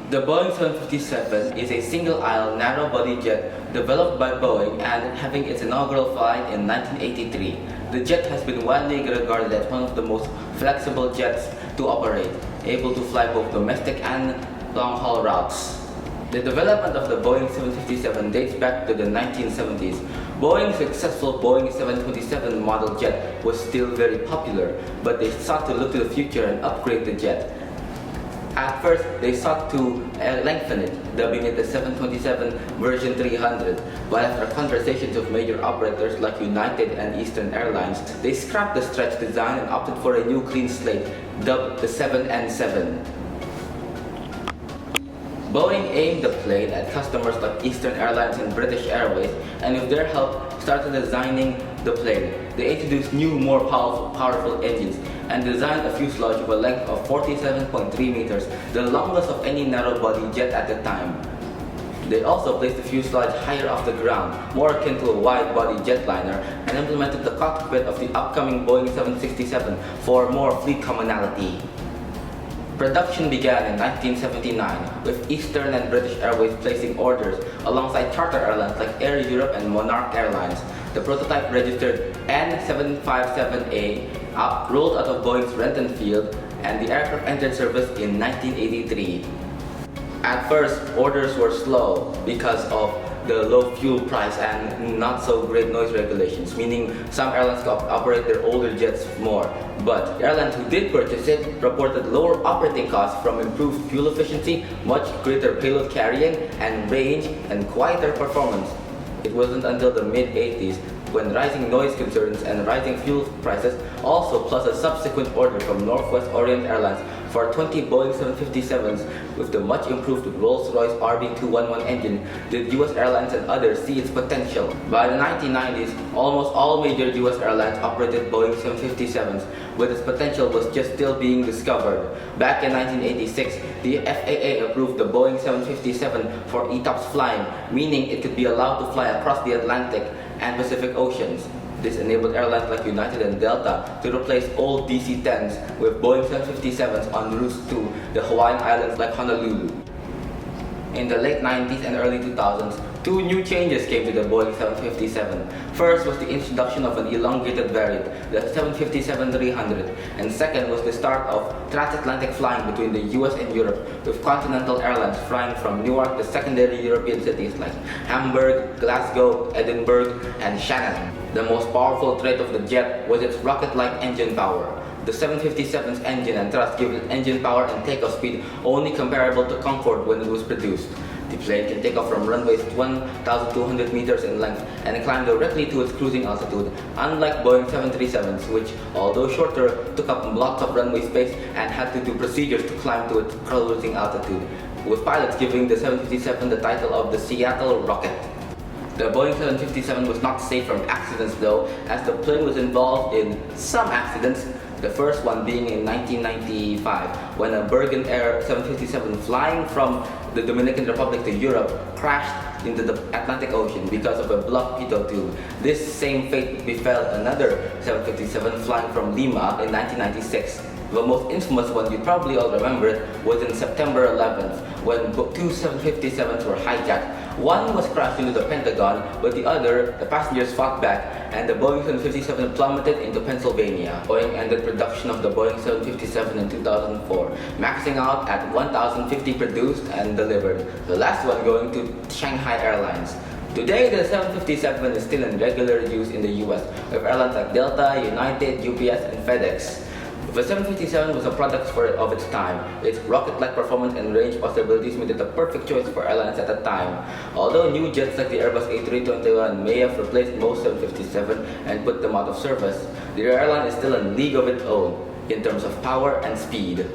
The Boeing 757 is a single-aisle, narrow-body jet developed by Boeing and having its inaugural flight in 1983. The jet has been widely regarded as one of the most flexible jets to operate, able to fly both domestic and long-haul routes. The development of the Boeing 757 dates back to the 1970s. Boeing's successful Boeing 727 model jet was still very popular, but they sought to look to the future and upgrade the jet. At first, they sought to lengthen it, dubbing it the 727 version 300, but after conversations with major operators like United and Eastern Airlines, they scrapped the stretch design and opted for a new clean slate, dubbed the 7N7. Boeing aimed the plane at customers like Eastern Airlines and British Airways, and with their help, started designing the plane. They introduced new, more powerful engines and designed a fuselage of a length of 47.3 meters, the longest of any narrow-body jet at the time. They also placed the fuselage higher off the ground, more akin to a wide-body jetliner, and implemented the cockpit of the upcoming Boeing 767 for more fleet commonality. Production began in 1979, with Eastern and British Airways placing orders alongside charter airlines like Air Europe and Monarch Airlines. The prototype registered N757A rolled out of Boeing's Renton field, and the aircraft entered service in 1983. At first, orders were slow because of the low fuel price and not so great noise regulations, meaning some airlines could operate their older jets more. But airlines who did purchase it reported lower operating costs from improved fuel efficiency, much greater payload carrying and range, and quieter performance. It wasn't until the mid-80s when rising noise concerns and rising fuel prices, also plus a subsequent order from Northwest Orient Airlines for 20 Boeing 757s with the much improved Rolls-Royce RB211 engine, did US Airlines and others see its potential. By the 1990s, almost all major US airlines operated Boeing 757s, but its potential was just still being discovered. Back in 1986, the FAA approved the Boeing 757 for ETOPS flying, meaning it could be allowed to fly across the Atlantic and Pacific Oceans. This enabled airlines like United and Delta to replace old DC-10s with Boeing 757s on routes to the Hawaiian Islands like Honolulu. In the late 90s and early 2000s, two new changes came to the Boeing 757. First was the introduction of an elongated variant, the 757-300, and second was the start of transatlantic flying between the US and Europe, with Continental Airlines flying from Newark to secondary European cities like Hamburg, Glasgow, Edinburgh, and Shannon. The most powerful trait of the jet was its rocket-like engine power. The 757's engine and thrust give it engine power and takeoff speed only comparable to Concorde when it was produced. The plane can take off from runways 1,200 meters in length and climb directly to its cruising altitude, unlike Boeing 737s, which, although shorter, took up blocks of runway space and had to do procedures to climb to its cruising altitude, with pilots giving the 757 the title of the Seattle Rocket. The Boeing 757 was not safe from accidents though, as the plane was involved in some accidents, the first one being in 1995, when a Bergen Air 757 flying from the Dominican Republic to Europe crashed into the Atlantic Ocean because of a blocked pitot tube. This same fate befell another 757 flying from Lima in 1996. The most infamous one, you probably all remember it, was in September 11th, when two 757s were hijacked. One was crashed into the Pentagon, but the other, the passengers fought back, and the Boeing 757 plummeted into Pennsylvania. Boeing ended production of the Boeing 757 in 2004, maxing out at 1,050 produced and delivered, the last one going to Shanghai Airlines. Today, the 757 is still in regular use in the US, with airlines like Delta, United, UPS, and FedEx. The 757 was a product of its time. Its rocket-like performance and range possibilities made it the perfect choice for airlines at the time. Although new jets like the Airbus A321 may have replaced most 757 and put them out of service, the airline is still in a league of its own in terms of power and speed.